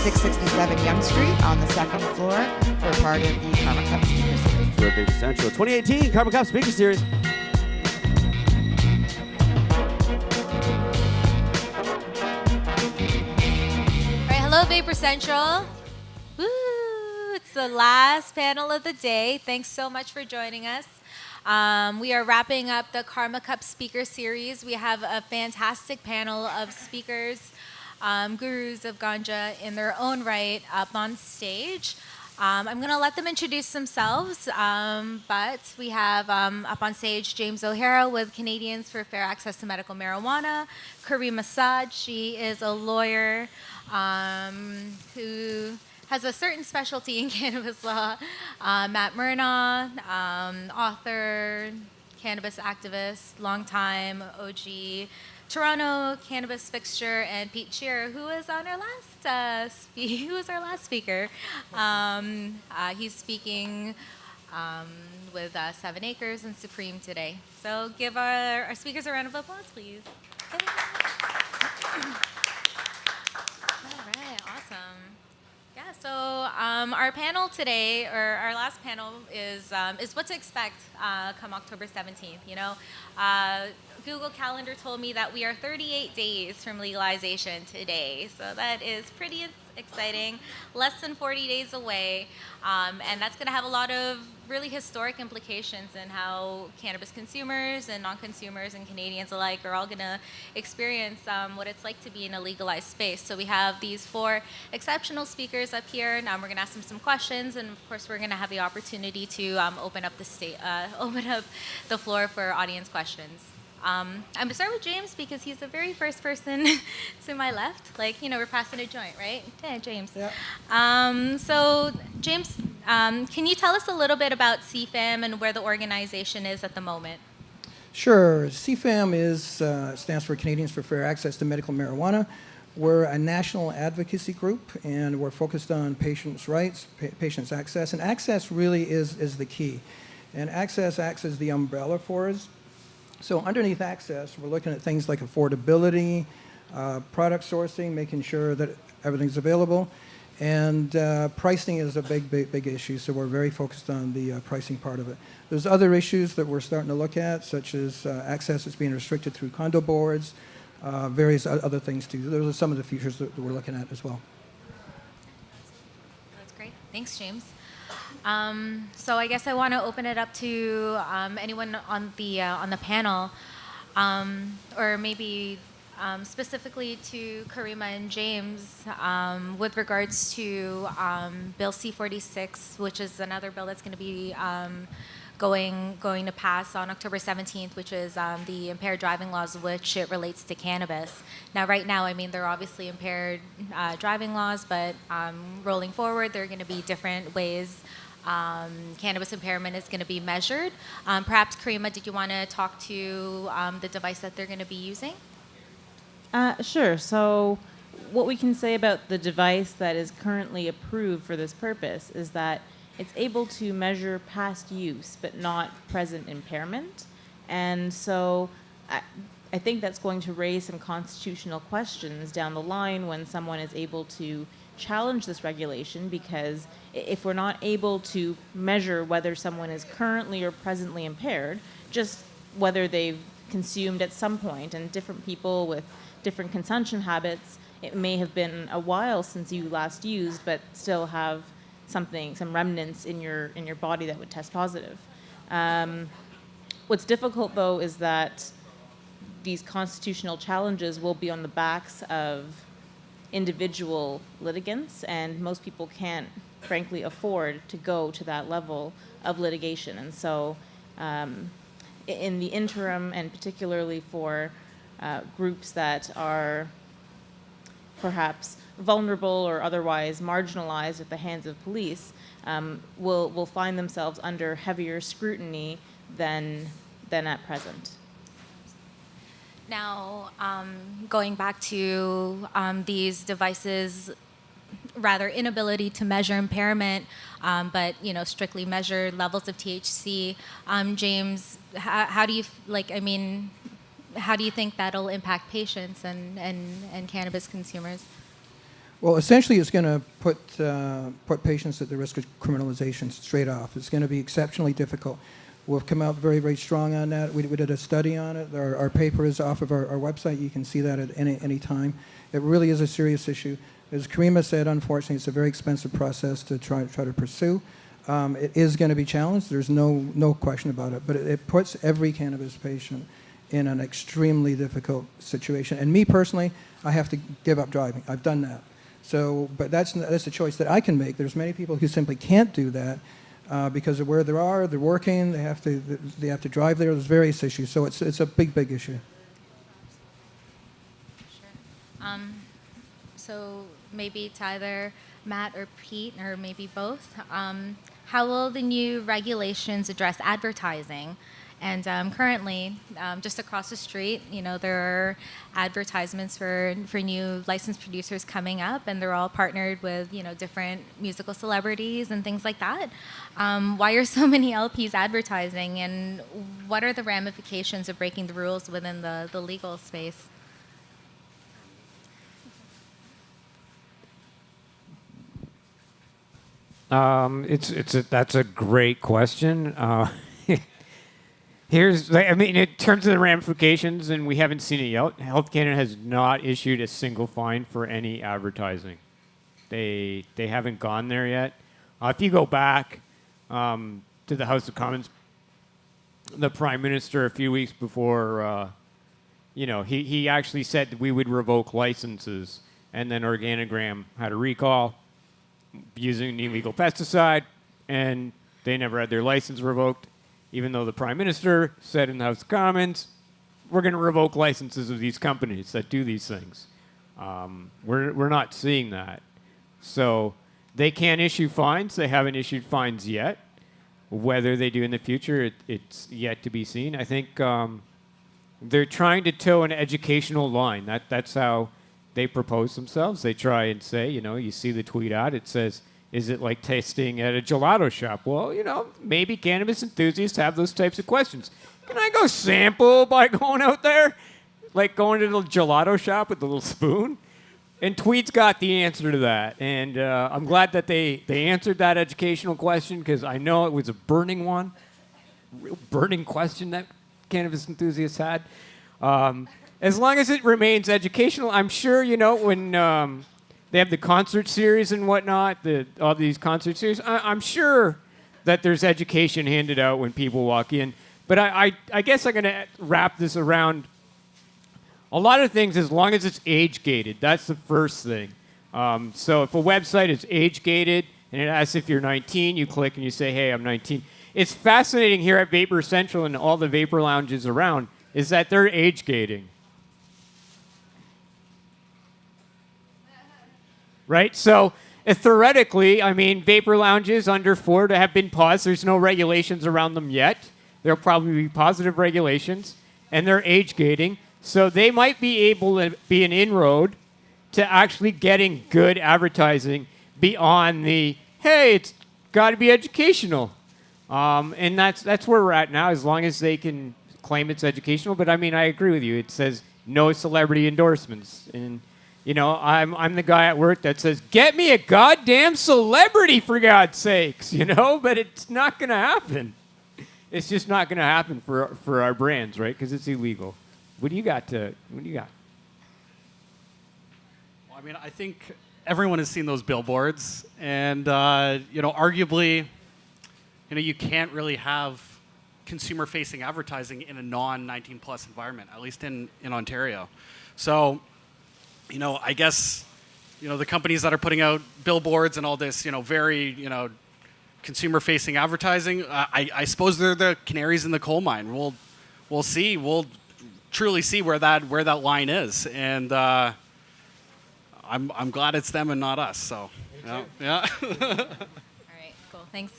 667 Yonge Street on the second floor for part of the Caryma Cup Speaker Series. We're Vapor Central 2018 Caryma Cup Speaker Series. Hello, Vapor Central. Woo! It's the last panel of the day. Thanks so much for joining us. We are wrapping up the Caryma Cup Speaker Series. We have a fantastic panel of speakers, gurus of ganja in their own right, up on stage. I'm going to let them introduce themselves, but we have up on stage James O'Hara with Canadians for Fair Access to Medical Marijuana, Caryma Saad. She is a lawyer who has a certain specialty in cannabis law. Matt Mernagh, author, cannabis activist, longtime OG Toronto cannabis fixture, and Pete Shearer, who was on our last speaker. He's speaking with 7 Acres and Supreme today. So give our speakers a round of applause, please. All right, awesome. Yeah, so our panel today, or our last panel, is what to expect come October 17th. You know, Google Calendar told me that we are 38 days from legalization today, so that is pretty exciting. Less than 40 days away, and that's going to have a lot of really historic implications in how cannabis consumers and non-consumers and Canadians alike are all going to experience what it's like to be in a legalized space. So we have these 4 exceptional speakers up here. Now we're going to ask them some questions, and of course we're going to have the opportunity to open up the floor for audience questions. I'm going to start with James because he's the very first person to my left. Like, you know, we're passing a joint, right? Yeah, James. Yeah. So, James, can you tell us a little bit about CFAM and where the organization is at the moment? Sure. CFAM stands for Canadians for Fair Access to Medical Marijuana. We're a national advocacy group, and we're focused on patients' rights, patients' access. And access really is the key. And access acts as the umbrella for us. So underneath access, we're looking at things like affordability, product sourcing, making sure that everything's available, and pricing is a big issue, so we're very focused on the pricing part of it. There's other issues that we're starting to look at, such as access that's being restricted through condo boards, various other things too. Those are some of the features that we're looking at as well. That's great. Thanks, James. So I guess I want to open it up to anyone on the panel, or maybe specifically to Caryma and James, with regards to Bill C-46, which is another bill that's going to be going to pass on October 17th, which is the impaired driving laws, which it relates to cannabis. Now, right now, I mean, they're obviously impaired driving laws, but rolling forward, there are going to be different ways cannabis impairment is going to be measured. Perhaps, Caryma, did you want to talk to the device that they're going to be using? Sure. So what we can say about the device that is currently approved for this purpose is that it's able to measure past use but not present impairment. And so I think that's going to raise some constitutional questions down the line when someone is able to challenge this regulation, because if we're not able to measure whether someone is currently or presently impaired, just whether they've consumed at some point, and different people with different consumption habits, it may have been a while since you last used, but still have some remnants in your body that would test positive. What's difficult, though, is that these constitutional challenges will be on the backs of individual litigants, and most people can't, frankly, afford to go to that level of litigation. And so in the interim, and particularly for groups that are perhaps vulnerable or otherwise marginalized at the hands of police, will find themselves under heavier scrutiny than at present. Now, going back to these devices, rather inability to measure impairment, but strictly measure levels of THC. James, how do you how do you think that'll impact patients and cannabis consumers? Well, essentially, it's going to put patients at the risk of criminalization straight off. It's going to be exceptionally difficult. We've come out very, very strong on that. We did a study on it. Our paper is off of our website. You can see that at any time. It really is a serious issue. As Caryma said, unfortunately, it's a very expensive process to try to pursue. It is going to be challenged. There's no question about it. But it puts every cannabis patient in an extremely difficult situation. And me personally, I have to give up driving. I've done that. So, but that's a choice that I can make. There's many people who simply can't do that because of where they are. They're working. They have to drive there. There's various issues. So it's a big issue. Sure. So maybe to either Matt or Pete, or maybe both, how will the new regulations address advertising? And currently, just across the street, there are advertisements for new licensed producers coming up, and they're all partnered with, different musical celebrities and things like that. Why are so many LPs advertising, and what are the ramifications of breaking the rules within the legal space? That's a great question. In terms of the ramifications, and we haven't seen it yet, Health Canada has not issued a single fine for any advertising. They haven't gone there yet. If you go back to the House of Commons, the Prime Minister a few weeks before, he actually said that we would revoke licenses, and then Organigram had a recall using an illegal pesticide, and they never had their license revoked, even though the Prime Minister said in the House of Commons, we're going to revoke licenses of these companies that do these things. We're not seeing that. So they can issue fines. They haven't issued fines yet. Whether they do in the future, it's yet to be seen. I think they're trying to toe an educational line. That's how they propose themselves. They try and say, you see the tweet out, it says, is it like tasting at a gelato shop? Well, maybe cannabis enthusiasts have those types of questions. Can I go sample by going out there? Like going to the gelato shop with the little spoon? And Tweet's got the answer to that. And I'm glad that they answered that educational question, because I know it was a burning one, real burning question that cannabis enthusiasts had. As long as it remains educational, I'm sure, when they have the concert series and whatnot, all these concert series, I'm sure that there's education handed out when people walk in. But I guess I'm going to wrap this around a lot of things, as long as it's age-gated. That's the first thing. So if a website is age-gated and it asks if you're 19, you click and you say, hey, I'm 19. It's fascinating here at Vapor Central and all the vapor lounges around is that they're age-gating. Right? So theoretically, vapor lounges under 4 have been paused. There's no regulations around them yet. There'll probably be positive regulations, and they're age gating. So they might be able to be an inroad to actually getting good advertising beyond the, hey, it's got to be educational. And that's where we're at now, as long as they can claim it's educational. But I agree with you. It says no celebrity endorsements. And I'm the guy at work that says, get me a goddamn celebrity, for God's sakes, but it's not going to happen. It's just not going to happen for our brands, right? Because it's illegal. What do you got? Well, I think everyone has seen those billboards, and arguably, you can't really have consumer-facing advertising in a non-19 plus environment, at least in Ontario. So, I guess, the companies that are putting out billboards and all this, very, consumer-facing advertising, I suppose they're the canaries in the coal mine. We'll see. We'll truly see where that line is, and I'm glad it's them and not us. So, yeah. All right, cool. Thanks.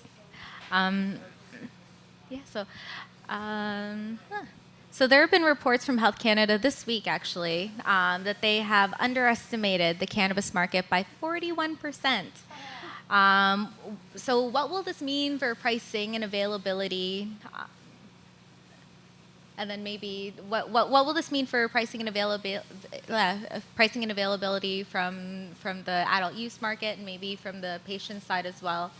So there have been reports from Health Canada this week, actually, that they have underestimated the cannabis market by 41%. So what will this mean for pricing and availability? And then maybe what will this mean for pricing and availability from the adult use market and maybe from the patient side as well?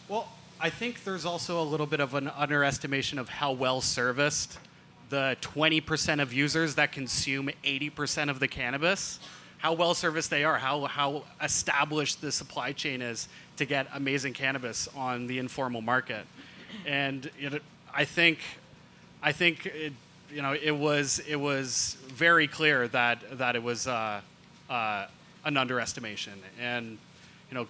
Well, I think there's also a little bit of an underestimation of how well serviced the 20% of users that consume 80% of the cannabis, how well serviced they are, how established the supply chain is to get amazing cannabis on the informal market. And I think it was very clear that it was an underestimation. And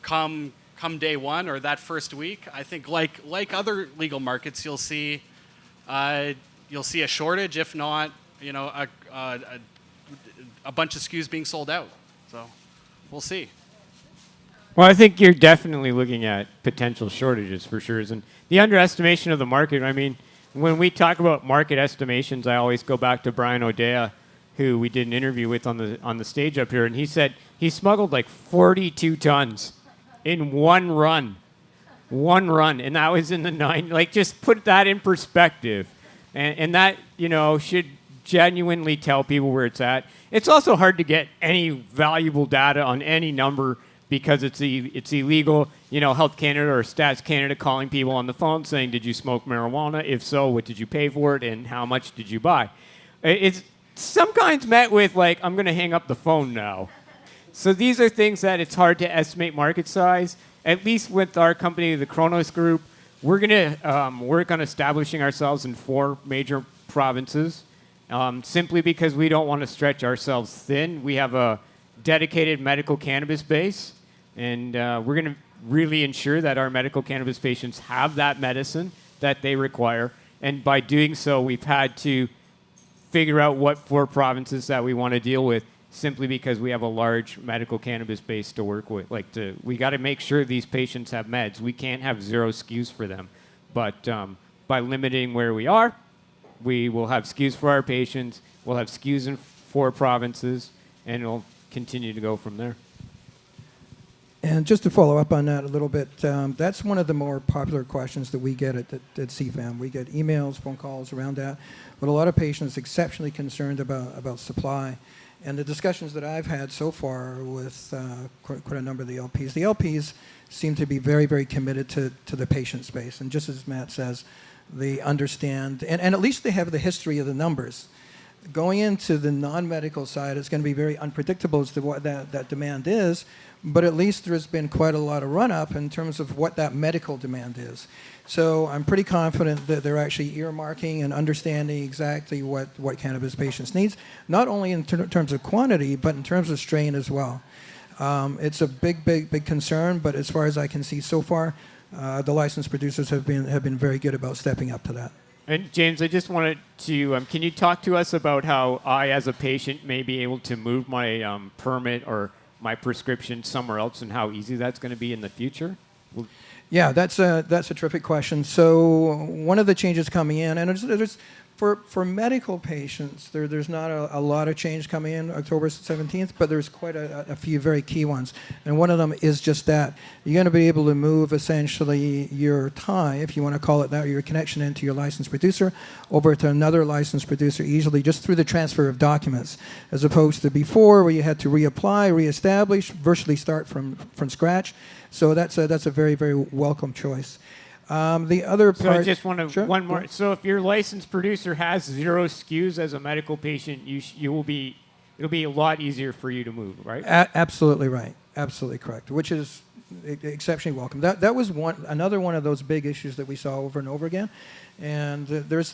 come day one or that first week, I think like other legal markets, you'll see a shortage, if not a bunch of SKUs being sold out. So we'll see. Well, I think you're definitely looking at potential shortages for sure. And the underestimation of the market, I mean, when we talk about market estimations, I always go back to Brian O'Dea, who we did an interview with on the stage up here, and he said he smuggled like 42 tons in one run, and that was in the 90s. Like, just put that in perspective, and that should genuinely tell people where it's at. It's also hard to get any valuable data on any number because it's illegal. Health Canada or Stats Canada calling people on the phone saying, "Did you smoke marijuana? If so, what did you pay for it, and how much did you buy?" It's sometimes met with like, "I'm going to hang up the phone now." So these are things that it's hard to estimate market size. At least with our company, the Kronos Group, we're going to work on establishing ourselves in 4 major provinces, simply because we don't want to stretch ourselves thin. We have a dedicated medical cannabis base, and we're going to really ensure that our medical cannabis patients have that medicine that they require. And by doing so, we've had to figure out what 4 provinces that we want to deal with, simply because we have a large medical cannabis base to work with. We got to make sure these patients have meds. We can't have 0 SKUs for them. But by limiting where we are, we will have SKUs for our patients. We'll have SKUs in 4 provinces, and it'll continue to go from there. And just to follow up on that a little bit, that's one of the more popular questions that we get at CFAM. We get emails, phone calls around that, but a lot of patients exceptionally concerned about supply. And the discussions that I've had so far with quite a number of the LPs seem to be very, very committed to the patient space. And just as Matt says, they understand, and at least they have the history of the numbers. Going into the non-medical side, it's going to be very unpredictable as to what that demand is, but at least there's been quite a lot of run-up in terms of what that medical demand is. So I'm pretty confident that they're actually earmarking and understanding exactly what cannabis patients needs, not only in terms of quantity, but in terms of strain as well. It's a big concern, but as far as I can see so far, the licensed producers have been very good about stepping up to that. And James, I just wanted to, can you talk to us about how I, as a patient, may be able to move my permit or my prescription somewhere else, and how easy that's going to be in the future? Yeah, that's a terrific question. So one of the changes coming in, and there's for medical patients, there's not a lot of change coming in October 17th, but there's quite a few very key ones. And one of them is just that. You're going to be able to move essentially your tie, if you want to call it that, or your connection into your licensed producer over to another licensed producer easily just through the transfer of documents, as opposed to before where you had to reapply, reestablish, virtually start from scratch. So that's a very, very welcome choice. The other part. So I just want to one more. Yeah. So if your licensed producer has 0 SKUs as a medical patient, it'll be a lot easier for you to move, right? Absolutely right. Absolutely correct. Which is exceptionally welcome. That was another one of those big issues that we saw over and over again. And there's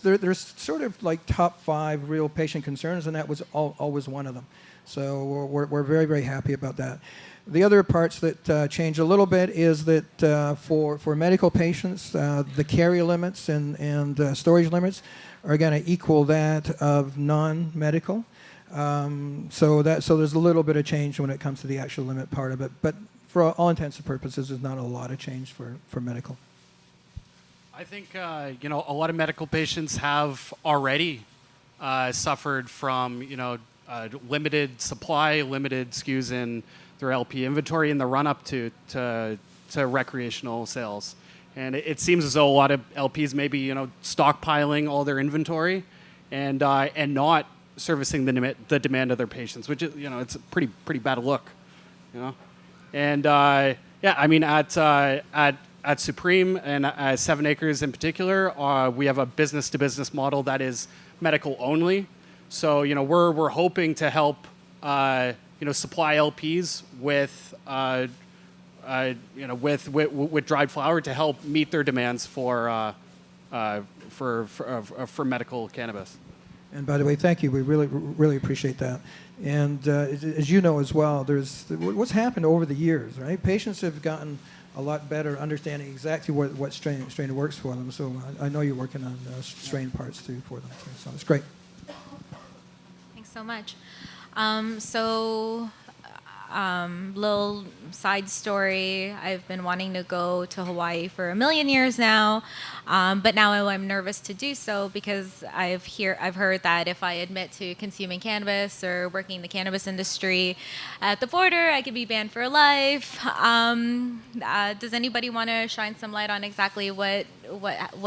sort of like top 5 real patient concerns, and that was always one of them. So we're very, very happy about that. The other parts that change a little bit is that for medical patients, the carry limits and storage limits are going to equal that of non-medical. So there's a little bit of change when it comes to the actual limit part of it. But for all intents and purposes, there's not a lot of change for medical. I think a lot of medical patients have already suffered from limited supply, limited SKUs in their LP inventory in the run-up to recreational sales. And it seems as though a lot of LPs may be stockpiling all their inventory and not servicing the demand of their patients, which is, it's a pretty bad look, And yeah, I mean, at Supreme and 7 Acres in particular, we have a business-to-business model that is medical only. So we're hoping to help supply LPs with with dried flower to help meet their demands for medical cannabis. And by the way, thank you. We really appreciate that. And as you know as well, there's what's happened over the years, right? Patients have gotten a lot better understanding exactly what strain works for them. So I know you're working on strain parts too for them too. So it's great. Thanks so much. Little side story. I've been wanting to go to Hawaii for a million years now, but now I'm nervous to do so because I've heard that if I admit to consuming cannabis or working in the cannabis industry at the border, I could be banned for life. Does anybody want to shine some light on exactly what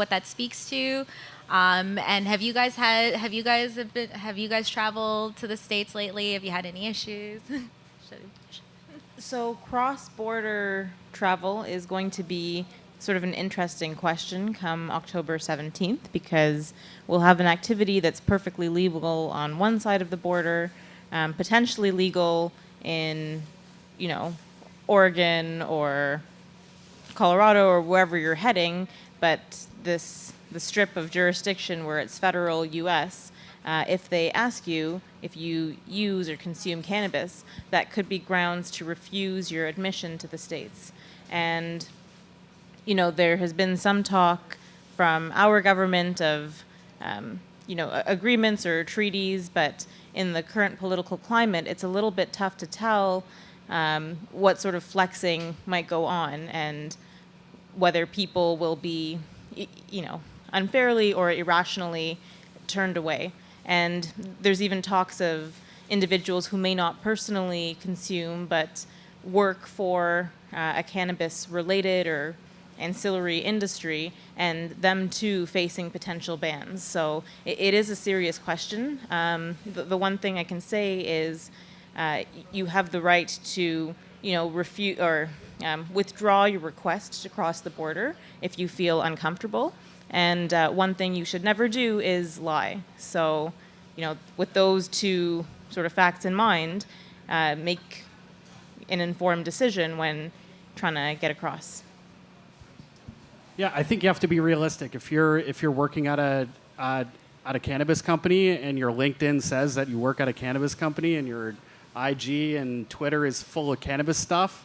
that speaks to? And have you guys traveled to the States lately? Have you had any issues? So cross-border travel is going to be sort of an interesting question come October 17th because we'll have an activity that's perfectly legal on one side of the border, potentially legal in, Oregon or Colorado or wherever you're heading, but the strip of jurisdiction where it's federal U.S., if they ask you if you use or consume cannabis, that could be grounds to refuse your admission to the States. And, there has been some talk from our government of, agreements or treaties, but in the current political climate, it's a little bit tough to tell what sort of flexing might go on and whether people will be, unfairly or irrationally turned away. And there's even talks of individuals who may not personally consume but work for a cannabis-related or ancillary industry, and them too facing potential bans. So it is a serious question. The one thing I can say is you have the right to, refute or withdraw your request to cross the border if you feel uncomfortable. And one thing you should never do is lie. So, with those two sort of facts in mind, make an informed decision when trying to get across. Yeah, I think you have to be realistic. If you're working at a cannabis company and your LinkedIn says that you work at a cannabis company and your IG and Twitter is full of cannabis stuff,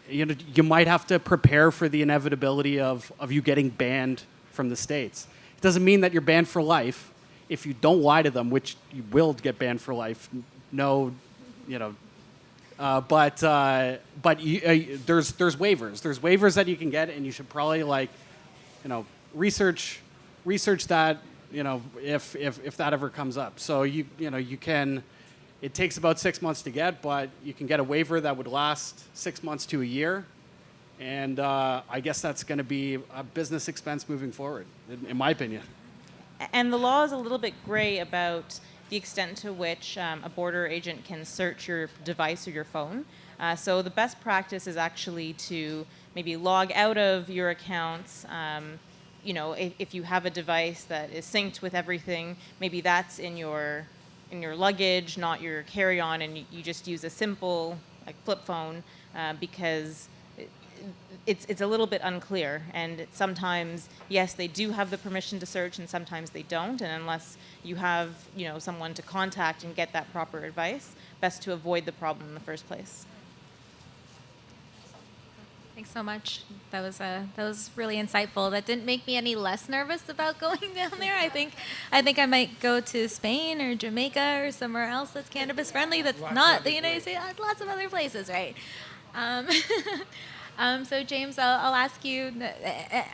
you might have to prepare for the inevitability of you getting banned from the States. It doesn't mean that you're banned for life. If you don't lie to them, which you will get banned for life, there's waivers. There's waivers that you can get, and you should probably research that, if that ever comes up. So you can. It takes about 6 months to get, but you can get a waiver that would last 6 months to a year. And I guess that's going to be a business expense moving forward, in my opinion. And the law is a little bit gray about the extent to which a border agent can search your device or your phone. So the best practice is actually to maybe log out of your accounts. If you have a device that is synced with everything, maybe that's in your luggage, not your carry-on, and you just use a simple flip phone because it's a little bit unclear. And sometimes, yes, they do have the permission to search, and sometimes they don't. And unless you have someone to contact and get that proper advice, best to avoid the problem in the first place. Thanks so much. That was really insightful. That didn't make me any less nervous about going down there. I think I might go to Spain or Jamaica or somewhere else that's cannabis friendly. That's not the United States. Lots of other places, right? So James, I'll ask you.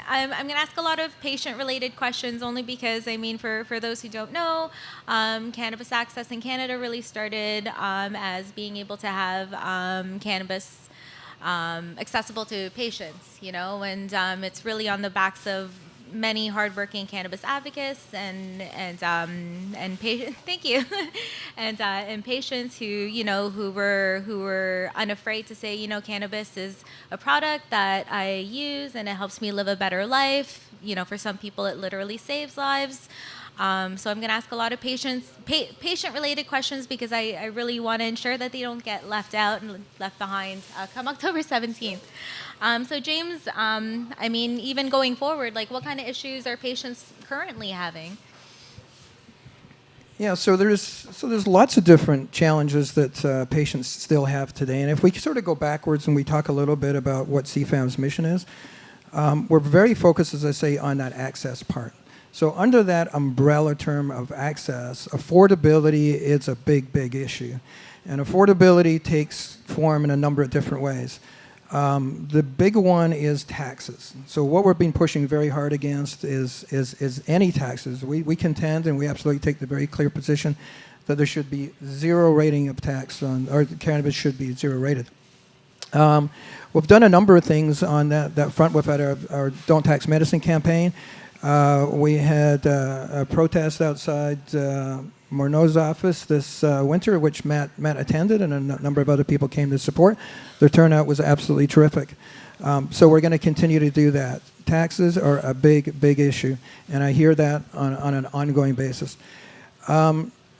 I'm going to ask a lot of patient-related questions, only because for those who don't know, cannabis access in Canada really started as being able to have cannabis accessible to patients, and it's really on the backs of many hardworking cannabis advocates and thank you, and patients who who were unafraid to say, cannabis is a product that I use and it helps me live a better life. For some people, it literally saves lives. So I'm going to ask a lot of patient-related questions because I really want to ensure that they don't get left out and left behind come October 17th. So James, even going forward, what kind of issues are patients currently having? Yeah, so there's lots of different challenges that patients still have today. And if we sort of go backwards and we talk a little bit about what CFAM's mission is, we're very focused, as I say, on that access part. So under that umbrella term of access, affordability is a big, big issue. And affordability takes form in a number of different ways. The big one is taxes. So what we've been pushing very hard against is any taxes. We contend, and we absolutely take the very clear position that there should be zero rating of tax on, or cannabis should be zero rated. We've done a number of things on that front. We've had our Don't Tax Medicine campaign. We had a protest outside Mernagh's office this winter, which Matt attended, and a number of other people came to support. Their turnout was absolutely terrific. So we're going to continue to do that. Taxes are a big, big issue, and I hear that on an ongoing basis.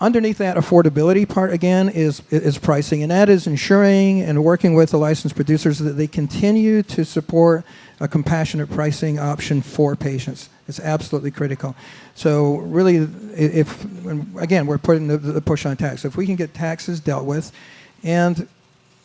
Underneath that affordability part, again, is pricing, and that is ensuring and working with the licensed producers that they continue to support a compassionate pricing option for patients. It's absolutely critical. So really, again, we're putting the push on tax. If we can get taxes dealt with, and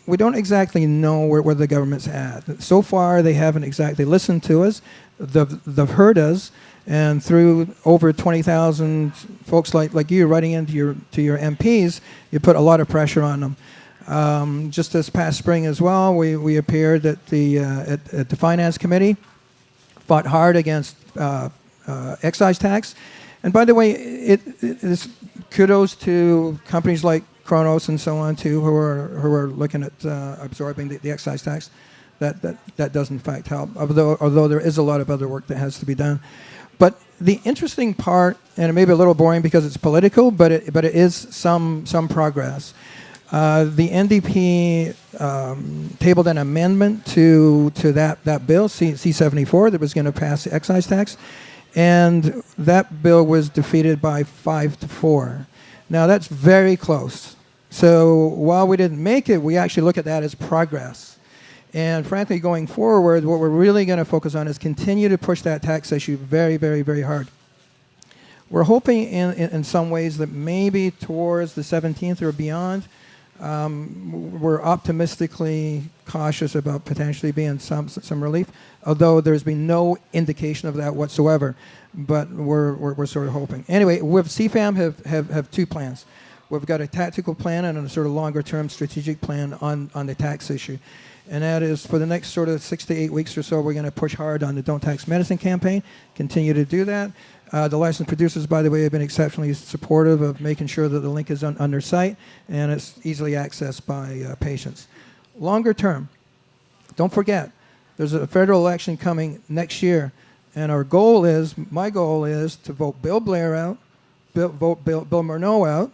we don't exactly know where the government's at. So far, they haven't exactly listened to us. They've heard us. And through over 20,000 folks like you writing into your MPs, you put a lot of pressure on them. Just this past spring as well, we appeared at the Finance Committee, fought hard against excise tax. And by the way, it is kudos to companies like Kronos and so on too, who are looking at absorbing the excise tax. That does in fact help, although there is a lot of other work that has to be done. But the interesting part, and it may be a little boring because it's political, but it is some progress. The NDP tabled an amendment to that bill, C-74, that was going to pass the excise tax, and that bill was defeated by 5-4. Now that's very close. So while we didn't make it, we actually look at that as progress. And frankly, going forward, what we're really going to focus on is continue to push that tax issue very, very, very hard. We're hoping in some ways that maybe towards the 17th or beyond, we're optimistically cautious about potentially being some relief, although there's been no indication of that whatsoever. But we're sort of hoping. Anyway, with CFAM have two plans. We've got a tactical plan and a sort of longer-term strategic plan on the tax issue. And that is for the next sort of 6 to 8 weeks or so, we're going to push hard on the Don't Tax Medicine campaign, continue to do that. The licensed producers, by the way, have been exceptionally supportive of making sure that the link is on their site and it's easily accessed by patients. Longer term, don't forget, there's a federal election coming next year, and my goal is to vote Bill Blair out, vote Bill Mernagh out.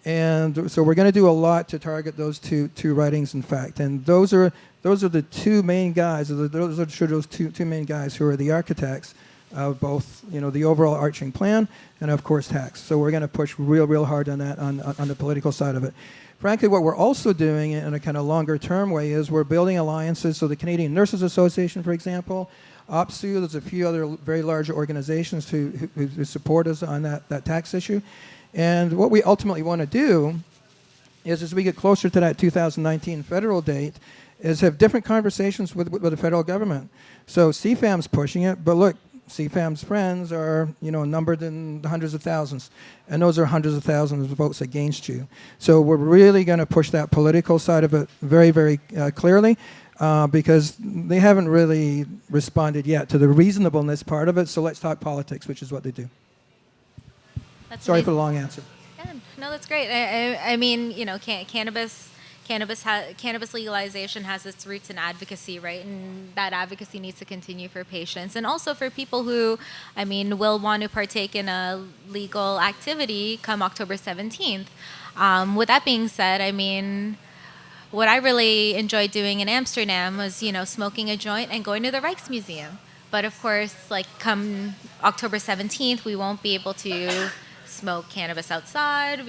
And so we're going to do a lot to target those two ridings, in fact. And those are the two main guys. Those are those two main guys who are the architects of both, the overall arching plan and of course tax. So we're going to push real hard on that on the political side of it. Frankly, what we're also doing in a kind of longer term way is we're building alliances. So the Canadian Nurses Association, for example, OPSU, there's a few other very large organizations who support us on that tax issue. And what we ultimately want to do is, as we get closer to that 2019 federal date, is have different conversations with the federal government. So CFAM's pushing it, but look, CFAM's friends are, numbered in the hundreds of thousands, and those are hundreds of thousands of votes against you. So we're really going to push that political side of it very, very clearly, because they haven't really responded yet to the reasonableness part of it. So let's talk politics, which is what they do. That's Sorry amazing. for the long answer. Yeah, no, that's great. I mean, cannabis cannabis legalization has its roots in advocacy, right? And that advocacy needs to continue for patients and also for people who, I mean, will want to partake in a legal activity come October 17th. With that being said, I mean, what I really enjoyed doing in Amsterdam was, you know, smoking a joint and going to the Rijksmuseum. But of course, like come October 17th, we won't be able to smoke cannabis outside. I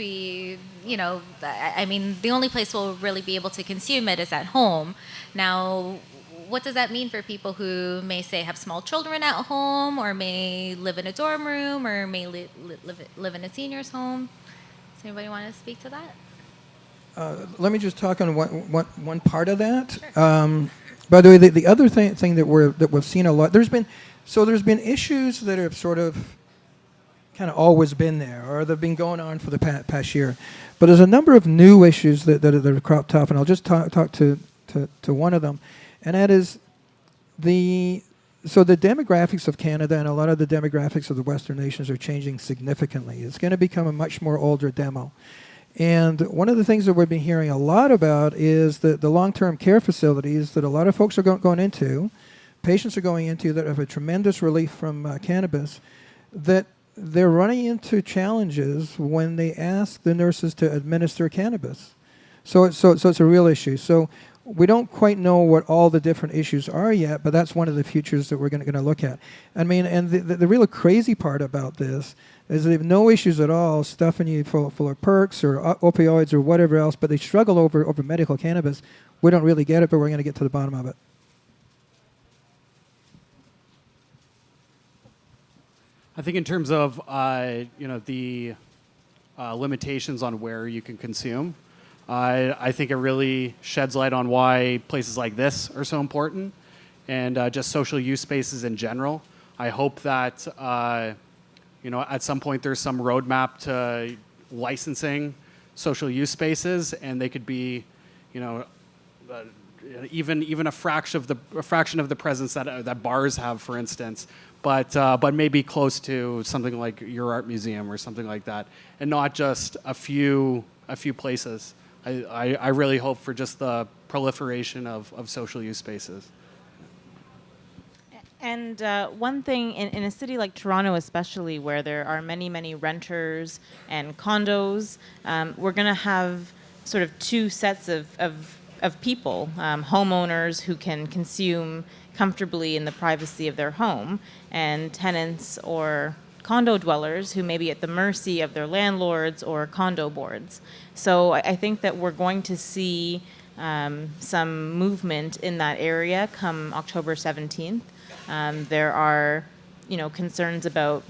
mean, the only place we'll really be able to consume it is at home. Now, what does that mean for people who may say have small children at home or may live in a dorm room or may live in a senior's home? Does anybody want to speak to that? Let me just talk on one part of that. By the way, the other thing that we've seen a lot, there's been issues that have sort of kind of always been there, or they've been going on for the past year. But there's a number of new issues that have cropped up, and I'll just talk to one of them, and that is the demographics of Canada and a lot of the demographics of the Western nations are changing significantly. It's going to become a much more older demo. And one of the things that we've been hearing a lot about is the long-term care facilities that a lot of folks are going into, patients are going into that have a tremendous relief from cannabis, that they're running into challenges when they ask the nurses to administer cannabis. So it's a real issue. So we don't quite know what all the different issues are yet, but that's one of the futures that we're going to look at. I mean, and the real crazy part about this is they have no issues at all stuffing you full of perks or opioids or whatever else, but they struggle over medical cannabis. We don't really get it, but we're going to get to the bottom of it. I think in terms of the limitations on where you can consume, I think it really sheds light on why places like this are so important, and just social use spaces in general. I hope that at some point there's some roadmap to licensing social use spaces, and they could be, even a fraction of the presence that bars have, for instance. But maybe close to something like your art museum or something like that, and not just a few places. I really hope for just the proliferation of social use spaces. And one thing, in a city like Toronto especially, where there are many, many renters and condos, we're going to have sort of two sets of people, homeowners who can consume comfortably in the privacy of their home, and tenants or condo dwellers who may be at the mercy of their landlords or condo boards. So I think that we're going to see some movement in that area come October 17th. There are, concerns about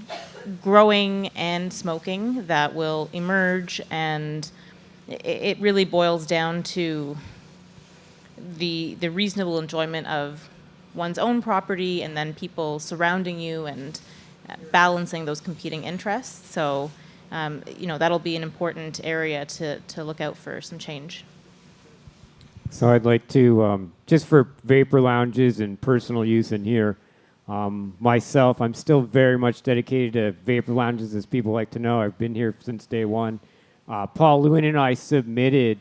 growing and smoking that will emerge, and it really boils down to the reasonable enjoyment of one's own property and then people surrounding you and balancing those competing interests. So, that'll be an important area to look out for some change. So I'd like to, just for vapor lounges and personal use in here, myself, I'm still very much dedicated to vapor lounges, as people like to know. I've been here since day one. Paul Lewin and I submitted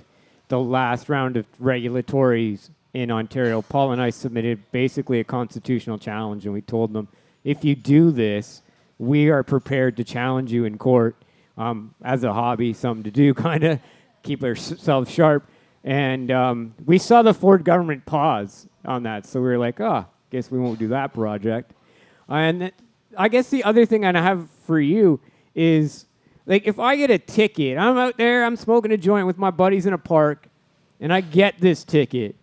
the last round of regulatories in Ontario. Paul and I submitted basically a constitutional challenge, and we told them, if you do this, we are prepared to challenge you in court as a hobby, something to do, kind of keep ourselves sharp. And we saw the Ford government pause on that, so we were like, guess we won't do that project. And I guess the other thing I have for you is, like, if I get a ticket, I'm out there, I'm smoking a joint with my buddies in a park, and I get this ticket,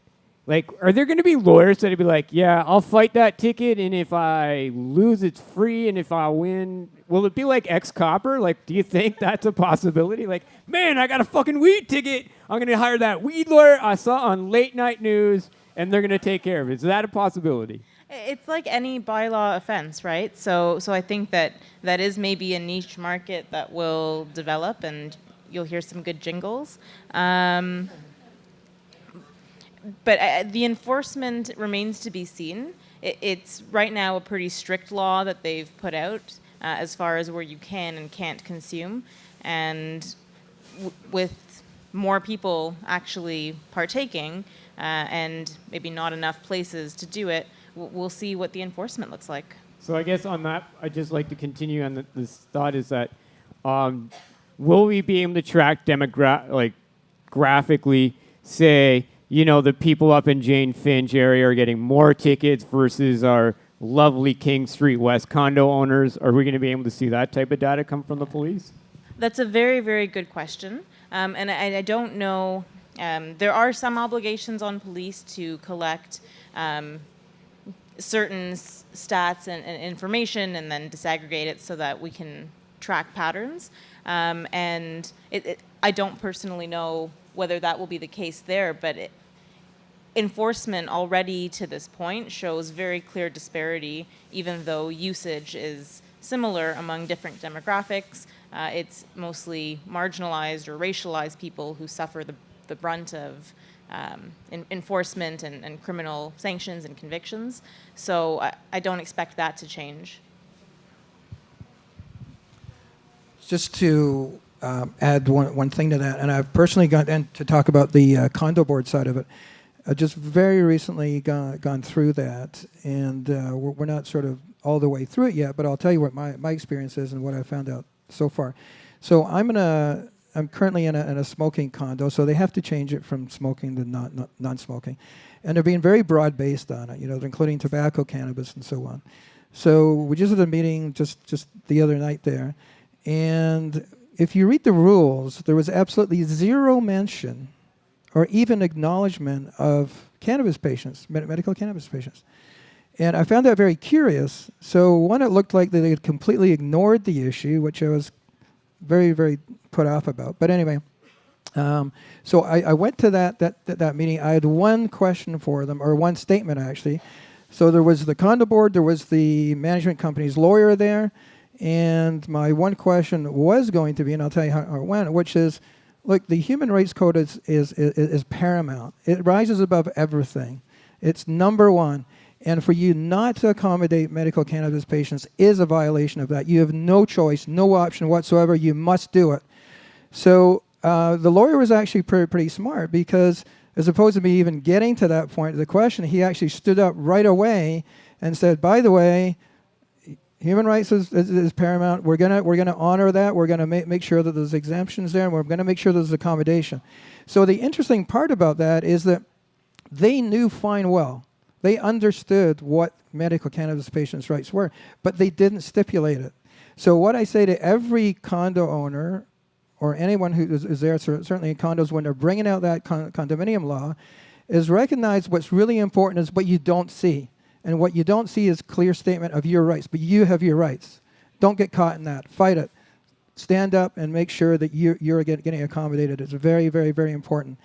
like, are there going to be lawyers that'd be like, yeah, I'll fight that ticket, and if I lose, it's free, and if I win, will it be like ex-copper? Like, do you think that's a possibility? Like, man, I got a fucking weed ticket. I'm going to hire that weed lawyer I saw on late night news, and they're going to take care of it. Is that a possibility? It's like any bylaw offense, right? So I think that is maybe a niche market that will develop, and you'll hear some good jingles. But the enforcement remains to be seen. It's right now a pretty strict law that they've put out as far as where you can and can't consume. And with more people actually partaking and maybe not enough places to do it, we'll see what the enforcement looks like. So I guess on that, I'd just like to continue on this thought is that will we be able to track graphically, say, the people up in Jane Finch area are getting more tickets versus our lovely King Street West condo owners? Are we going to be able to see that type of data come from the police? That's a very, very good question. And I don't know. There are some obligations on police to collect certain stats and information and then disaggregate it so that we can track patterns. And I don't personally know whether that will be the case there, but enforcement already to this point shows very clear disparity, even though usage is similar among different demographics. It's mostly marginalized or racialized people who suffer the brunt of enforcement and criminal sanctions and convictions. So I don't expect that to change. Just to add one thing to that, and I've personally gone in to talk about the condo board side of it. Just very recently gone through that, and we're not sort of all the way through it yet, but I'll tell you what my experience is and what I found out so far. So I'm currently in a smoking condo, so they have to change it from smoking to non-smoking. And they're being very broad-based on it, they're including tobacco, cannabis, and so on. So we just had a meeting just the other night there, and if you read the rules, there was absolutely zero mention or even acknowledgement of cannabis patients, medical cannabis patients. And I found that very curious. So one, it looked like they had completely ignored the issue, which I was very, very put off about. But anyway, so I went to that meeting. I had one question for them, or one statement actually. So there was the condo board, there was the management company's lawyer there, and my one question was going to be, and I'll tell you how it went, which is, look, the Human Rights Code is paramount. It rises above everything. It's number one. And for you not to accommodate medical cannabis patients is a violation of that. You have no choice, no option whatsoever. You must do it. So the lawyer was actually pretty smart, because as opposed to me even getting to that point of the question, he actually stood up right away and said, by the way, human rights is paramount. We're gonna honor that. We're gonna make sure that there's exemptions there, and we're gonna make sure there's accommodation. So the interesting part about that is that they knew fine well. They understood what medical cannabis patients' rights were, but they didn't stipulate it. So what I say to every condo owner or anyone who is there, certainly in condos, when they're bringing out that condominium law, is recognize what's really important is what you don't see. And what you don't see is clear statement of your rights, but you have your rights. Don't get caught in that. Fight it. Stand up and make sure that you're getting accommodated. It's very, very, very important.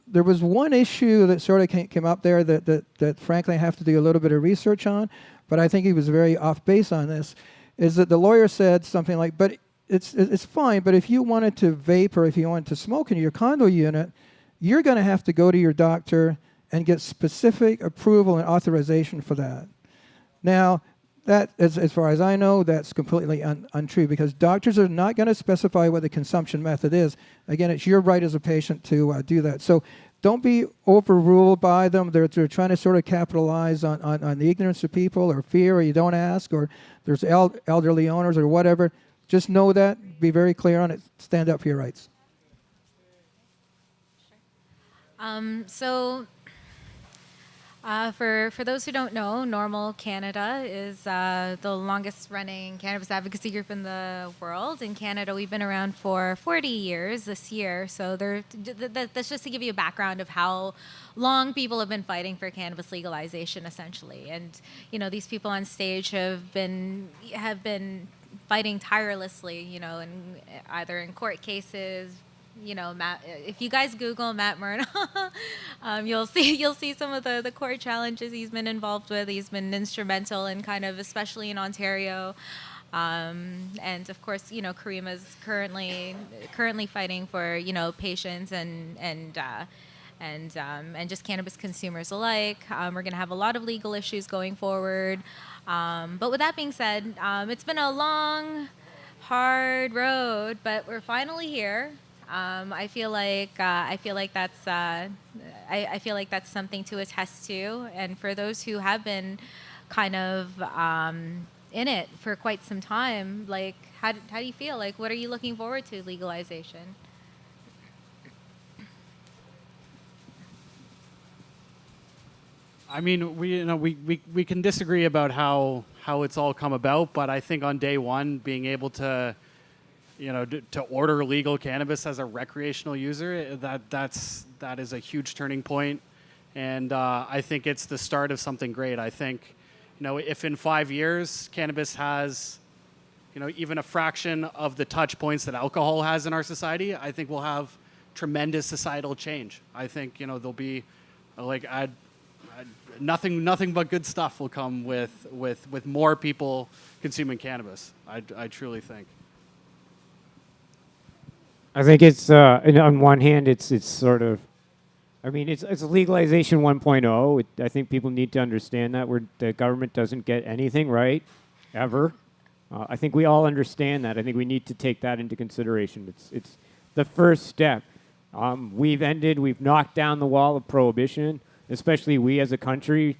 There was one issue that sort of came up there that frankly I have to do a little bit of research on, but I think he was very off base on this, is that the lawyer said something like, but it's fine, but if you wanted to vape or if you wanted to smoke in your condo unit, you're going to have to go to your doctor and get specific approval and authorization for that. Now, that, as far as I know, that's completely untrue, because doctors are not going to specify what the consumption method is. Again, it's your right as a patient to do that. So don't be overruled by them. They're trying to sort of capitalize on the ignorance of people, or fear, or you don't ask, or there's elderly owners or whatever. Just know that. Be very clear on it. Stand up for your rights. For those who don't know, Normal Canada is the longest running cannabis advocacy group in the world. In Canada, we've been around for 40 years this year. So that's just to give you a background of how long people have been fighting for cannabis legalization, essentially. And these people on stage have been fighting tirelessly, and either in court cases. Matt, if you guys Google Matt Mernagh, you'll see some of the court challenges he's been involved with. He's been instrumental in kind of, especially in Ontario, and of course, Caryma is currently fighting for patients and just cannabis consumers alike. We're going to have a lot of legal issues going forward, but with that being said, it's been a long, hard road, but we're finally here. I feel like that's something to attest to. And for those who have been kind of in it for quite some time, like how do you feel? Like, what are you looking forward to legalization? I mean, we can disagree about how it's all come about, but I think on day one, being able to, to order legal cannabis as a recreational user, that is a huge turning point, and I think it's the start of something great. I think, if in 5 years cannabis has, even a fraction of the touch points that alcohol has in our society, I think we'll have tremendous societal change. I think there'll be nothing but good stuff will come with more people consuming cannabis. I truly think. I think it's on one hand, it's sort of, I mean, it's legalization 1.0. I think people need to understand that the government doesn't get anything right, ever. I think we all understand that. I think we need to take that into consideration. It's the first step. We've knocked down the wall of prohibition, especially we as a country.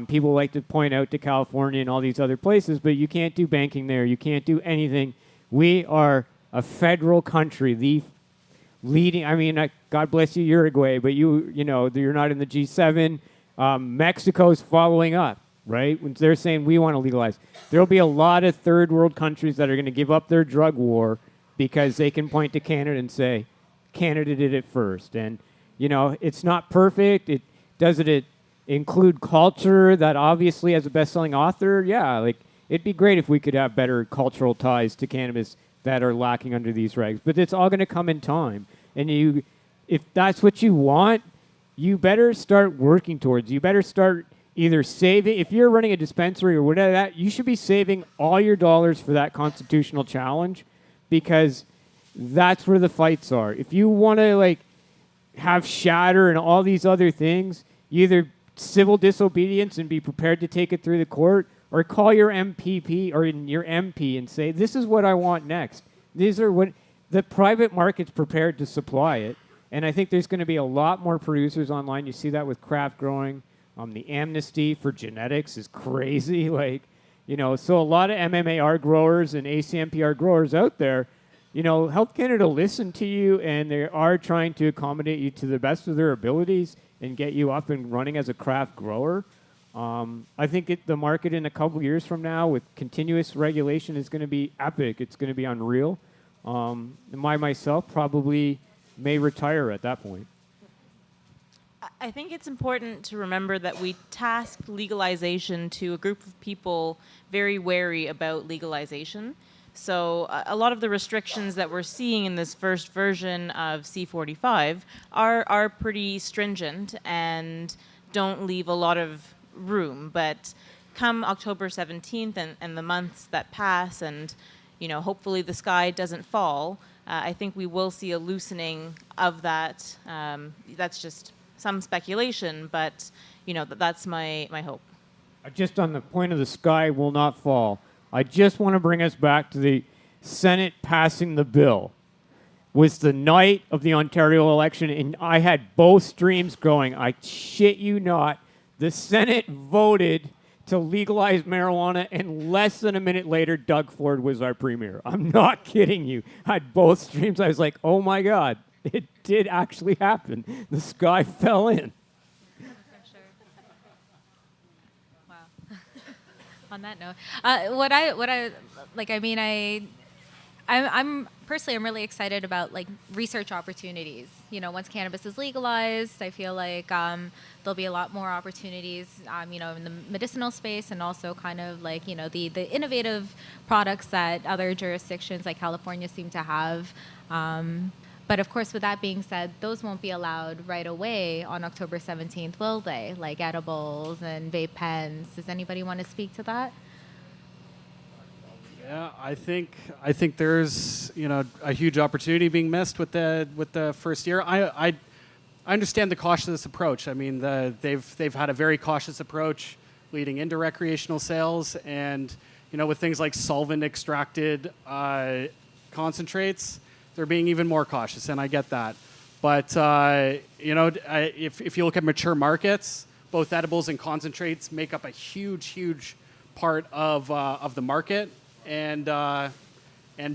People like to point out to California and all these other places, but you can't do banking there. You can't do anything. We are a federal country, the leading. I mean, God bless you, Uruguay, but you're not in the G7. Mexico's following up, right? When they're saying we want to legalize, there'll be a lot of third world countries that are going to give up their drug war because they can point to Canada and say, Canada did it first. And it's not perfect. Does it include culture that obviously as a best-selling author? Yeah, like it'd be great if we could have better cultural ties to cannabis that are lacking under these regs. But it's all going to come in time. And if that's what you want, you better start working towards. You better start either saving. If you're running a dispensary or whatever that, you should be saving all your dollars for that constitutional challenge, because that's where the fights are. If you want to have Shearer and all these other things, you either civil disobedience and be prepared to take it through the court, or call your MPP or your MP and say, this is what I want next. These are what the private market's prepared to supply it. And I think there's going to be a lot more producers online. You see that with craft growing. The amnesty for genetics is crazy. So a lot of MMAR growers and ACMPR growers out there, Health Canada listen to you, and they are trying to accommodate you to the best of their abilities and get you up and running as a craft grower. I think the market in a couple years from now with continuous regulation is going to be epic. It's going to be unreal. Myself probably may retire at that point. I think it's important to remember that we tasked legalization to a group of people very wary about legalization. So a lot of the restrictions that we're seeing in this first version of C45 are pretty stringent and don't leave a lot of room. But come October 17th and the months that pass, and hopefully the sky doesn't fall, I think we will see a loosening of that. That's just some speculation, but that's my hope. Just on the point of the sky will not fall, I just want to bring us back to the Senate passing the bill. Was the night of the Ontario election, and I had both streams going. I shit you not. The Senate voted to legalize marijuana, and less than a minute later, Doug Ford was our premier. I'm not kidding you. I had both streams. I was like, oh my God, it did actually happen. The sky fell in. On that note, I'm personally, I'm really excited about research opportunities. Once cannabis is legalized, I feel like there'll be a lot more opportunities, in the medicinal space, and also kind of the innovative products that other jurisdictions like California seem to have. But of course, with that being said, those won't be allowed right away on October 17th, will they? Like edibles and vape pens. Does anybody want to speak to that? Yeah, I think there's a huge opportunity being missed with the first year. I understand the cautious approach. I mean, they've had a very cautious approach leading into recreational sales, and with things like solvent extracted concentrates, They're being even more cautious, and I get that. But if you look at mature markets, both edibles and concentrates make up a huge part of the market, and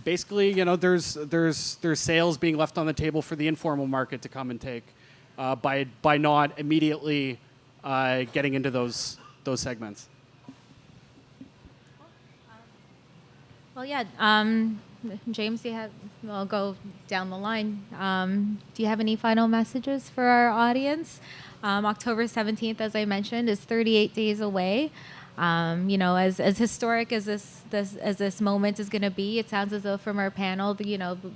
basically, there's sales being left on the table for the informal market to come and take by not immediately getting into those segments. Well, yeah. James, I'll go down the line. Do you have any final messages for our audience? October 17th, as I mentioned, is 38 days away. As historic as this moment is going to be, it sounds as though from our panel,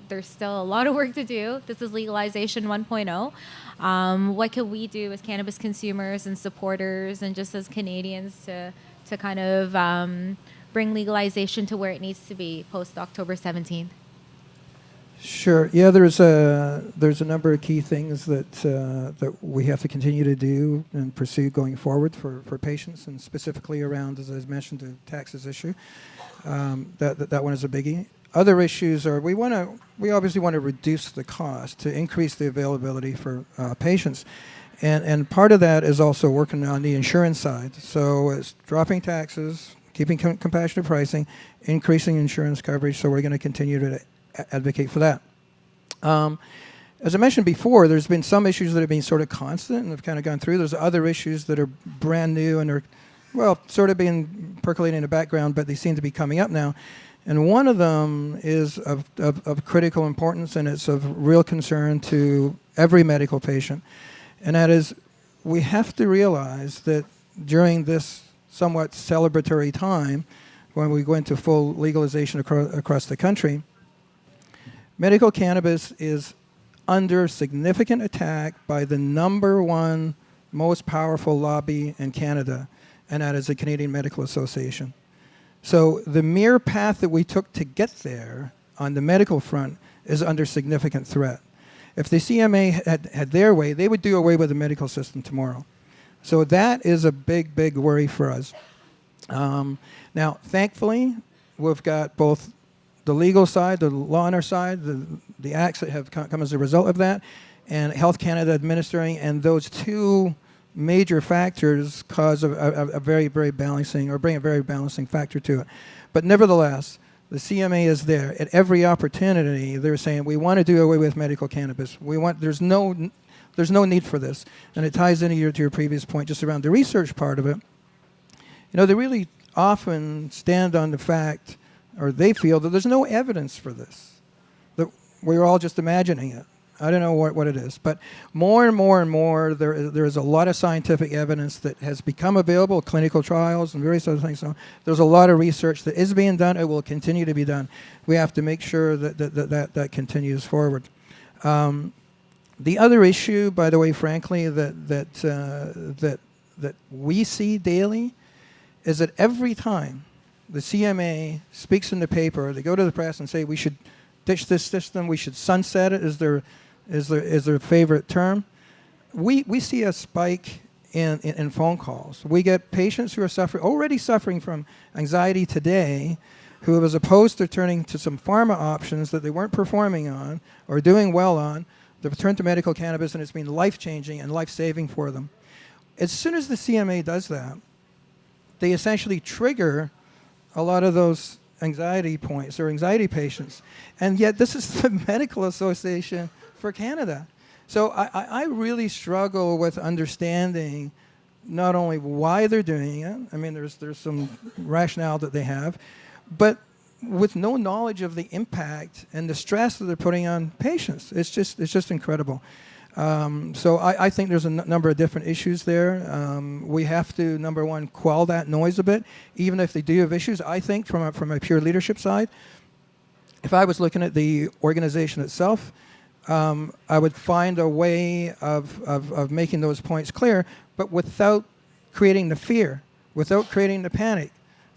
there's still a lot of work to do. This is Legalization 1.0. What can we do as cannabis consumers and supporters and just as Canadians to kind of bring legalization to where it needs to be post October 17th? Sure. Yeah, there's a number of key things that we have to continue to do and pursue going forward for patients, and specifically around, as I mentioned, the taxes issue. That one is a biggie. Other issues are we obviously want to reduce the cost to increase the availability for patients, and part of that is also working on the insurance side. So it's dropping taxes, keeping compassionate pricing, increasing insurance coverage. So we're going to continue to advocate for that. As I mentioned before, there's been some issues that have been sort of constant and have kind of gone through. There's other issues that are brand new and are, sort of been percolating in the background, but they seem to be coming up now. And one of them is of critical importance, and it's of real concern to every medical patient. And that is, we have to realize that during this somewhat celebratory time, when we go into full legalization across the country, medical cannabis is under significant attack by the number one most powerful lobby in Canada, and that is the Canadian Medical Association. So the mere path that we took to get there on the medical front is under significant threat. If the CMA had their way, they would do away with the medical system tomorrow. So that is a big worry for us. Now, thankfully, we've got both the legal side, the law on our side, the acts that have come as a result of that, and Health Canada administering, and those two major factors cause a very balancing, or bring a very balancing factor to it. But nevertheless, the CMA is there. At every opportunity, they're saying, we want to do away with medical cannabis. There's no need for this. And it ties into your previous point just around the research part of it. They really often stand on the fact, or they feel that there's no evidence for this, that we're all just imagining it. I don't know what it is, but more and more, there is a lot of scientific evidence that has become available, clinical trials and various other things. So there's a lot of research that is being done. It will continue to be done. We have to make sure that continues forward. The other issue, by the way, frankly, that we see daily, is that every time the CMA speaks in the paper, they go to the press and say we should ditch this system, we should sunset it, is their favorite term. We see a spike in phone calls. We get patients who are already suffering from anxiety today, who, as opposed to turning to some pharma options that they weren't performing on or doing well on, they've turned to medical cannabis, and it's been life-changing and life-saving for them. As soon as the CMA does that, they essentially trigger a lot of those anxiety points or anxiety patients. And yet this is the Medical Association for Canada. So I really struggle with understanding not only why they're doing it, I mean there's some rationale that they have, but with no knowledge of the impact and the stress that they're putting on patients. It's just incredible. So I think there's a number of different issues there. We have to, number one, quell that noise a bit, even if they do have issues. I think from a pure leadership side, if I was looking at the organization itself, I would find a way of making those points clear, but without creating the fear, without creating the panic.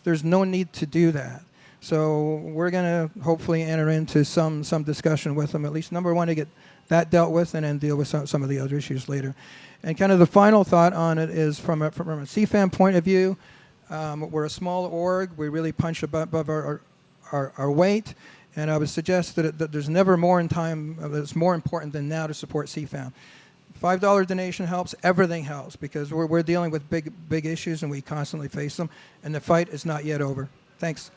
There's no need to do that. So we're going to hopefully enter into some discussion with them, at least number one, to get that dealt with, and then deal with some of the other issues later. And kind of the final thought on it is from a CFAM point of view, we're a small org. We really punch above our weight. And I would suggest that there's never more in time that's more important than now to support CFAM. $5 donation helps. Everything helps because we're dealing with big issues and we constantly face them. And the fight is not yet over. Thanks.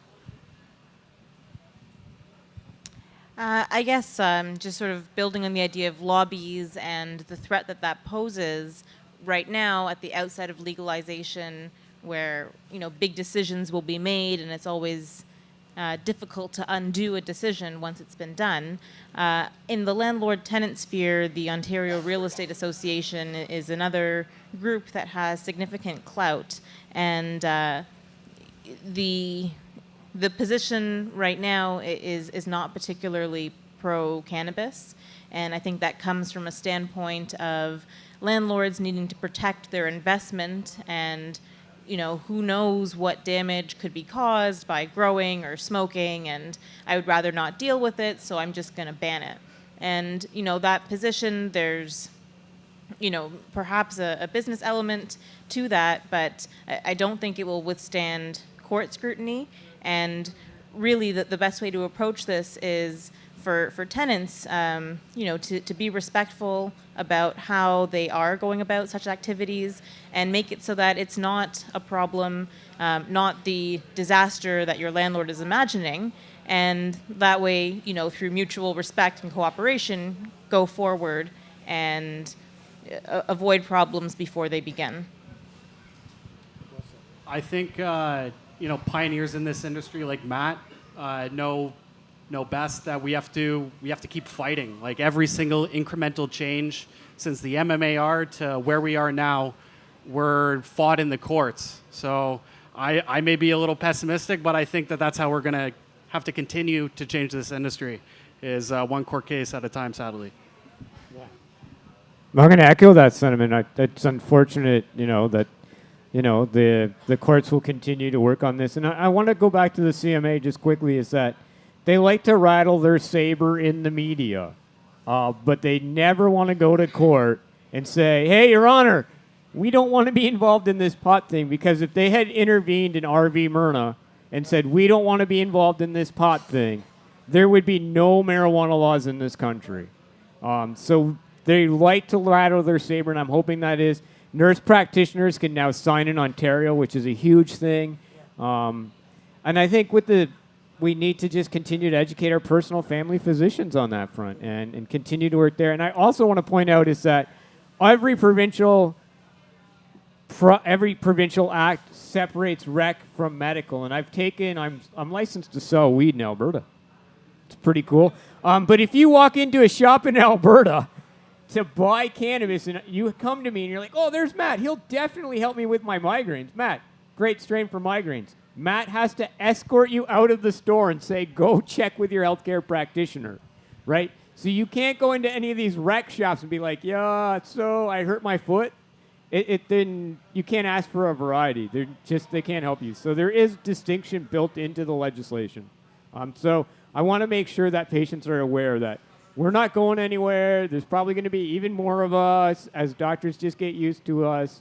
I guess just sort of building on the idea of lobbies and the threat that that poses right now at the outset of legalization, where big decisions will be made, and it's always difficult to undo a decision once it's been done. In the landlord-tenant sphere, the Ontario Real Estate Association is another group that has significant clout, and the position right now is not particularly pro-cannabis, and I think that comes from a standpoint of landlords needing to protect their investment, and who knows what damage could be caused by growing or smoking, and I would rather not deal with it, so I'm just going to ban it. And that position, there's perhaps a business element to that, but I don't think it will withstand court scrutiny. And really, the best way to approach this is for tenants, to be respectful about how they are going about such activities, and make it so that it's not a problem, not the disaster that your landlord is imagining. And that way, through mutual respect and cooperation, go forward and avoid problems before they begin. I think pioneers in this industry like Matt know best that we have to keep fighting. Like every single incremental change since the MMAR to where we are now, we're fought in the courts. So I may be a little pessimistic, but I think that's how we're going to have to continue to change this industry, is one court case at a time, sadly. I'm going to echo that sentiment. It's unfortunate, that the courts will continue to work on this. And I want to go back to the CMA just quickly, is that they like to rattle their saber in the media, but they never want to go to court and say, hey, Your Honor, we don't want to be involved in this pot thing, because if they had intervened in RV Mernagh and said, we don't want to be involved in this pot thing, there would be no marijuana laws in this country. So they like to rattle their saber, and I'm hoping that is. Nurse practitioners can now sign in Ontario, which is a huge thing. And I think we need to just continue to educate our personal family physicians on that front and continue to work there. And I also want to point out is that every provincial act separates rec from medical. And I'm licensed to sell weed in Alberta. It's pretty cool. But if you walk into a shop in Alberta to buy cannabis, and you come to me and you're like, oh, there's Matt. He'll definitely help me with my migraines. Matt, great strain for migraines. Matt has to escort you out of the store and say, go check with your healthcare practitioner, right? So you can't go into any of these rec shops and be like, yeah, so I hurt my foot. Then you can't ask for a variety. They can't help you. So there is distinction built into the legislation. So I want to make sure that patients are aware that we're not going anywhere. There's probably going to be even more of us as doctors just get used to us,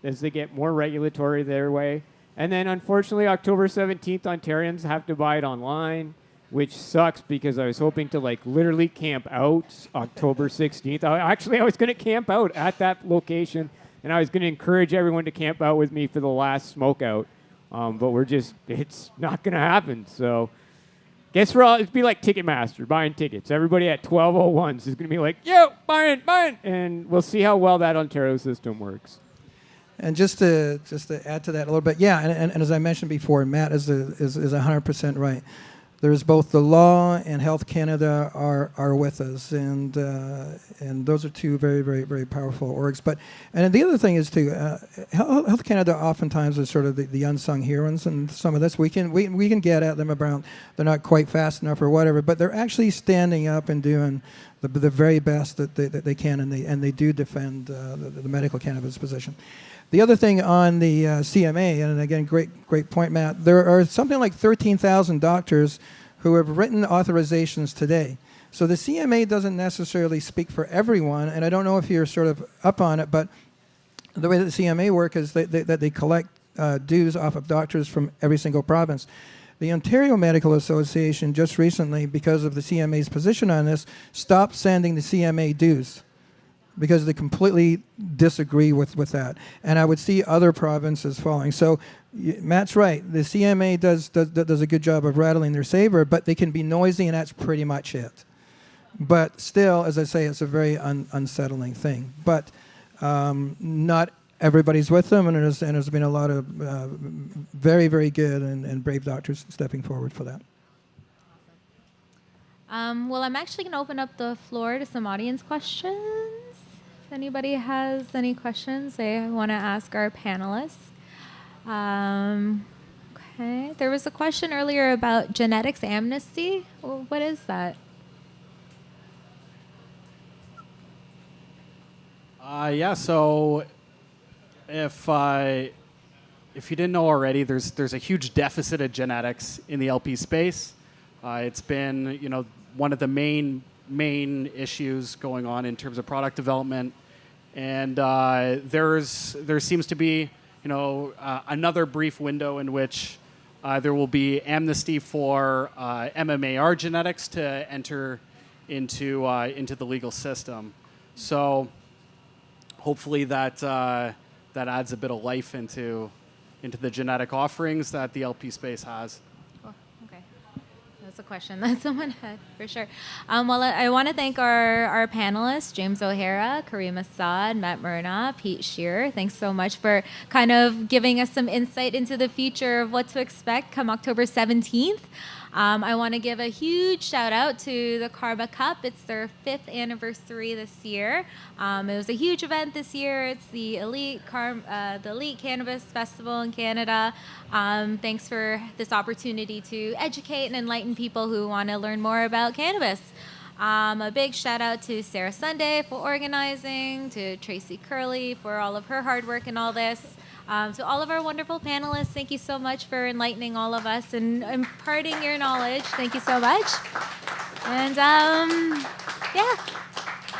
as they get more regulatory their way. And then, unfortunately, October 17th, Ontarians have to buy it online, which sucks because I was hoping to, literally camp out October 16th. I was going to camp out at that location, and I was going to encourage everyone to camp out with me for the last smoke out. But it's not going to happen. So guess we're all, it'd be like Ticketmaster, buying tickets. Everybody at 12:01 is going to be like, yo, buying. And we'll see how well that Ontario system works. And just to add to that a little bit, yeah, and as I mentioned before, Matt is 100% right. There's both the law and Health Canada are with us, and those are two very, very, very powerful orgs. And the other thing is too, Health Canada oftentimes is sort of the unsung heroes, and some of this we can get at them about they're not quite fast enough or whatever, but they're actually standing up and doing the very best that they can, and they do defend the medical cannabis position. The other thing on the CMA, and again, great point, Matt, there are something like 13,000 doctors who have written authorizations today. So the CMA doesn't necessarily speak for everyone, and I don't know if you're sort of up on it, but the way that the CMA work is that they collect dues off of doctors from every single province. The Ontario Medical Association just recently, because of the CMA's position on this, stopped sending the CMA dues because they completely disagree with that. And I would see other provinces following. So Matt's right. The CMA does a good job of rattling their saber, but they can be noisy, and that's pretty much it. But still, as I say, it's a very unsettling thing. But not everybody's with them, and there's been a lot of very, very good and brave doctors stepping forward for that. Well, I'm actually going to open up the floor to some audience questions. If anybody has any questions they want to ask our panelists. Okay. There was a question earlier about genetics amnesty. Well, what is that? Yeah, so if you didn't know already, there's a huge deficit of genetics in the LP space. It's been one of the main issues going on in terms of product development, and there seems to be another brief window in which there will be amnesty for MMAR genetics to enter into the legal system. So hopefully that adds a bit of life into the genetic offerings that the LP space has. Oh, okay. That's a question that someone had, for sure. Well, I want to thank our panelists, James O'Hara, Caryma Saad, Matt Mernagh, Pete Shearer. Thanks so much for kind of giving us some insight into the future of what to expect come October 17th. I want to give a huge shout out to the Caryma Cup. It's their 5th anniversary this year. It was a huge event this year. It's the elite Cannabis Festival in Canada. Thanks for this opportunity to educate and enlighten people who want to learn more about cannabis. A big shout out to Sarah Sunday for organizing, to Tracy Curley for all of her hard work and all this. To all of our wonderful panelists, thank you so much for enlightening all of us and imparting your knowledge. Thank you so much. And yeah.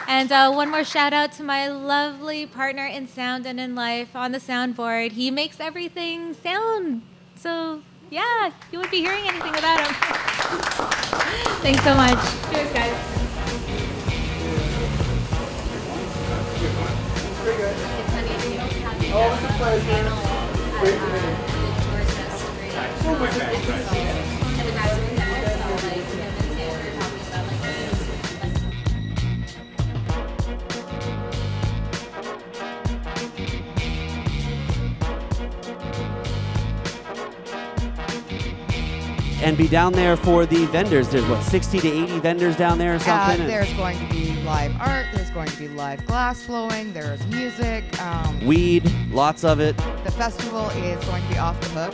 And one more shout out to my lovely partner in sound and in life on the soundboard. He makes everything sound. So yeah, you wouldn't be hearing anything without him. Thanks so much. Cheers, guys. Oh, it's a pleasure. Great to meet And be down there for the vendors. There's 60 to 80 vendors down there or something? There's going to be live art. There's going to be live glass flowing. There's music. Weed, lots of it. The festival is going to be off the hook.